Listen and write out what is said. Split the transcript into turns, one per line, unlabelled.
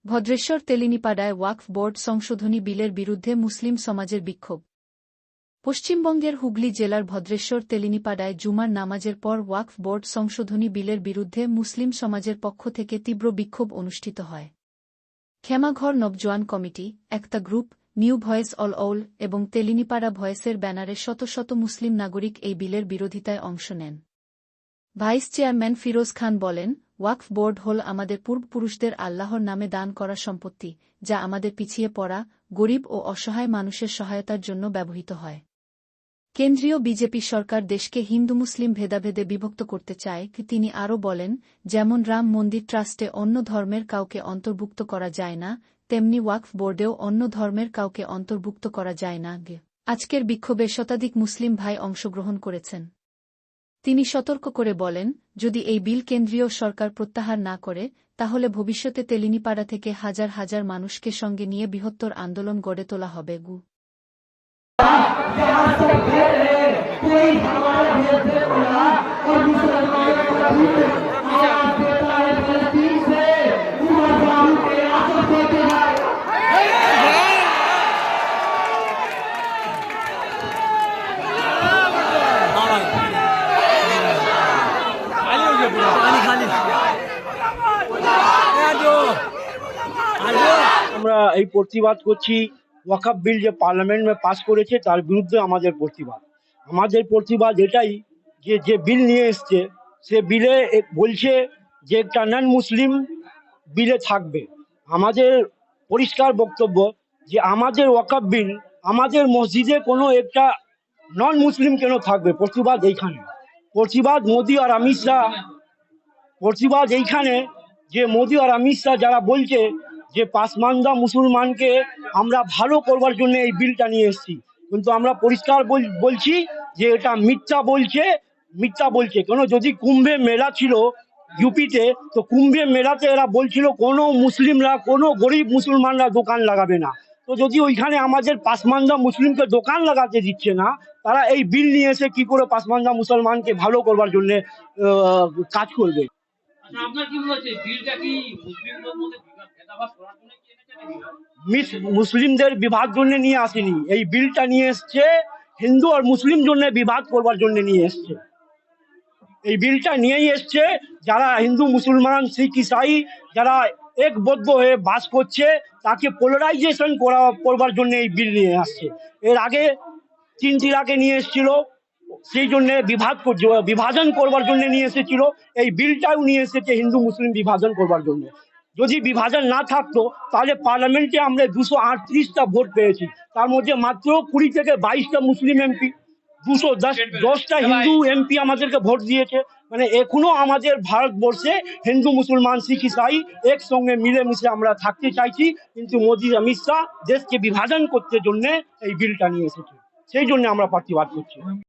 ভদ্রেশ্বর তেলিনীপাড়ায় ওয়াকফ board সংশোধনী বিলের বিরুদ্ধে মুসলিম সমাজের বিক্ষোভ। পশ্চিমবঙ্গের হুগলি জেলার ভদ্রেশ্বর তেলিনীপাড়ায় জুমার নামাজের পর ওয়াকফ বোর্ড সংশোধনী বিলের বিরুদ্ধে মুসলিম সমাজের পক্ষ থেকে তীব্র বিক্ষোভ অনুষ্ঠিত হয়। ক্ষমাঘর নবজোয়ান কমিটি, একতা group, new voice all all এবং তেলিনীপাড়া ভয়েসের ব্যানারে শত শত মুসলিম নাগরিক এই বিলের বিরোধিতায় অংশ নেন। ভাইস চেয়ারম্যান ফিরোজ খান বলেন, ওয়াকফ বোর্ড হল আমাদের পূর্বপুরুষদের আল্লাহর নামে দান করা সম্পত্তি, যা আমাদের পিছিয়ে পড়া, গরিব ও অসহায় মানুষের সহায়তার জন্য ব্যবহৃত হয়। কেন্দ্রীয় বিজেপি সরকার দেশকে হিন্দু মুসলিম ভেদাভেদে বিভক্ত করতে চায়। তিনি আরও বলেন, যেমন রাম মন্দির ট্রাস্টে অন্য ধর্মের কাউকে অন্তর্ভুক্ত করা যায় না, তেমনি ওয়াকফ বোর্ডেও অন্য ধর্মের কাউকে অন্তর্ভুক্ত করা যায় না। আজকের বিক্ষোভে শতাধিক মুসলিম ভাই অংশগ্রহণ করেছেন। তিনি সতর্ক করে বলেন, যদি এই বিল কেন্দ্রীয় সরকার প্রত্যাহার না করে, তাহলে ভবিষ্যতে তেলিনীপাড়া থেকে হাজার হাজার মানুষকে সঙ্গে নিয়ে বৃহত্তর আন্দোলন গড়ে তোলা হবে।
আমরা এই প্রতিবাদ করছি ওয়াকফ বিল যে পার্লামেন্ট পাস করেছে তার বিরুদ্ধে আমাদের প্রতিবাদ এটাই যে যে বিল নিয়ে এসছে সে বিলে বলছে যে একটা নন মুসলিম বিলে থাকবে। আমাদের পরিষ্কার বক্তব্য যে আমাদের ওয়াকফ বিল আমাদের মসজিদে কোনো একটা নন মুসলিম কেন থাকবে। প্রতিবাদ এইখানে, মোদি আর অমিত শাহ, প্রতিবাদ এইখানে যে মোদি আর অমিত শাহ যারা বলছে যে পাসমানদা মুসলমানকে আমরা ভালো করবার জন্য এই বিলটা নিয়ে এসেছি, কিন্তু আমরা পরিষ্কার বলছি যে এটা মিথ্যা বলছে। কেন, যদি কুম্ভে মেলা ছিল ইউপিতে, তো কুম্ভে মেলাতে এরা বলছিল কোনো মুসলিমরা, কোনো গরিব মুসলমানরা দোকান লাগাবে না। তো যদি ওইখানে আমাদের পাসমানদা মুসলিমকে দোকান লাগাতে দিচ্ছে না, তারা এই বিল নিয়ে এসে কি করে পাসমানদা মুসলমানকে ভালো করবার জন্য কাজ করবে। মুসলিমদের বিভাগ জন্য নিয়ে আসেনি, এই বিলটা নিয়ে এসছে হিন্দু আর মুসলিম জন্য বিভাগ করবার জন্য নিয়ে এসছে। এই বিলটা নিয়েই এসছে যারা হিন্দু মুসলমান শিখ ইসাই যারা একবদ্ধ হয়ে বাস করছে তাকে পোলারাইজেশন করবার জন্য এই বিল নিয়ে আসছে। এর আগে 3 তিলাকে নিয়ে এসেছিল, সেই জন্য বিভাজন করবার জন্য নিয়ে এসেছিল। এই বিলটাও নিয়ে এসেছে হিন্দু মুসলিম বিভাজন করবার জন্য। যদি বিভাজন না থাকতো তাহলে পার্লামেন্টে আমরা 238টা ভোট পেয়েছি, তার মধ্যে মাত্র 20 থেকে 22টা মুসলিম এমপি, 210টা হিন্দু এমপি আমাদেরকে ভোট দিয়েছে। মানে এখনো আমাদের ভারতবর্ষে হিন্দু মুসলমান শিখ ইসাই একসঙ্গে মিলেমিশে আমরা থাকতে চাইছি, কিন্তু মোদি অমিত শাহ দেশকে বিভাজন করতে জন্য এই বিলটা নিয়ে এসেছে, সেই জন্য আমরা প্রতিবাদ করছি।